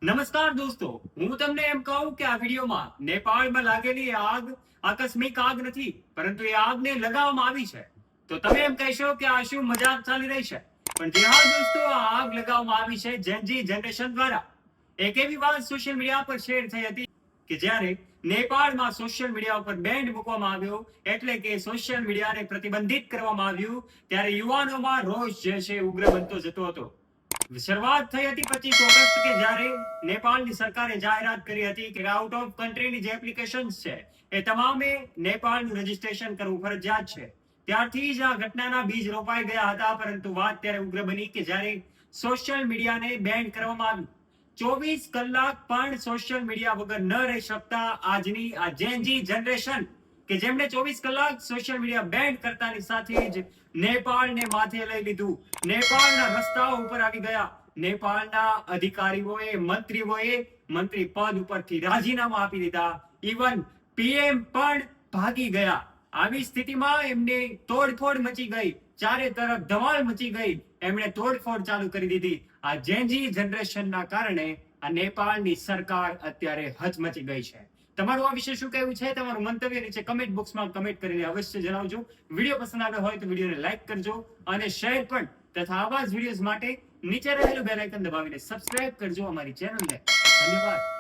નમસ્કાર દોસ્તો, હું તમને એમ કહું કે આ વિડીયોમાં નેપાળમાં લાગેલી આગ આકસ્મિક આગ નથી, પરંતુ એ આગને લગાવવામાં આવી છે. તો તમે એમ કહેશો કે આ શું મજાક ચાલી રહી છે? પણ જે હા દોસ્તો, આ આગ લગાવવામાં આવી છે જેનજી જનરેશન દ્વારા. એક એવી વાત સોશિયલ મીડિયા પર શેર થઈ હતી કે જ્યારે નેપાળમાં સોશિયલ મીડિયા ઉપર બેન્ડ મૂકવામાં આવ્યો, એટલે કે સોશિયલ મીડિયાને પ્રતિબંધિત કરવામાં આવ્યું, ત્યારે યુવાનોમાં રોષ જે છે ઉગ્ર બનતો જતો હતો. શરૂઆત થઈ હતી 25 ઓગસ્ટ કે જ્યારે નેપાળની સરકારે જાહેરાત કરી હતી કે આઉટ ઓફ કન્ટ્રીની જે એપ્લિકેશન્સ છે એ તમામે નેપાળનું રજીસ્ટ્રેશન કરવું ફરજિયાત છે. ત્યારથી જ આ ઘટનાના બીજ રોપાઈ ગયા હતા, પરંતુ વાત ત્યારે ઉગ્ર બની કે જ્યારે સોશિયલ મીડિયાને બેન કરવામાં આવ્યું. 24 કલાક પણ સોશિયલ મીડિયા વગર ન રહી શકતા આજની આ જેનજી જનરેશન કે જેમણે 24 કલાક સોશિયલ મીડિયા બેન કરતાની સાથે જ નેપાળને માથે લઈ લીધું, નેપાળના રસ્તાઓ ઉપર આવી ગયા. નેપાળના અધિકારીઓએ, મંત્રી પદ ઉપરથી રાજીનામા આપી દીધા. ઇવન પીએમ પણ ભાગી ગયા. આવી સ્થિતિમાં એમને તોડફોડ મચી ગઈ, ચારે તરફ ધમાલ મચી ગઈ. એમણે તોડફોડ ચાલુ કરી દીધી. આ જેનજી જનરેશનના કારણે આ નેપાળની સરકાર અત્યારે હચમચી ગઈ છે. તમારું આ વિશે શું કહેવું છે? તમારું મંતવ્ય નીચે કમેન્ટ બોક્સમાં કમેન્ટ કરીને અવશ્ય જણાવજો. વિડીયો પસંદ આવ્યો હોય તો વિડીયોને લાઈક કરજો અને શેર પણ, તથા આવા જ વિડીયોઝ માટે નીચે રહેલું બેલ આઇકન દબાવીને સબસ્ક્રાઇબ કરજો અમારી ચેનલને. ધન્યવાદ.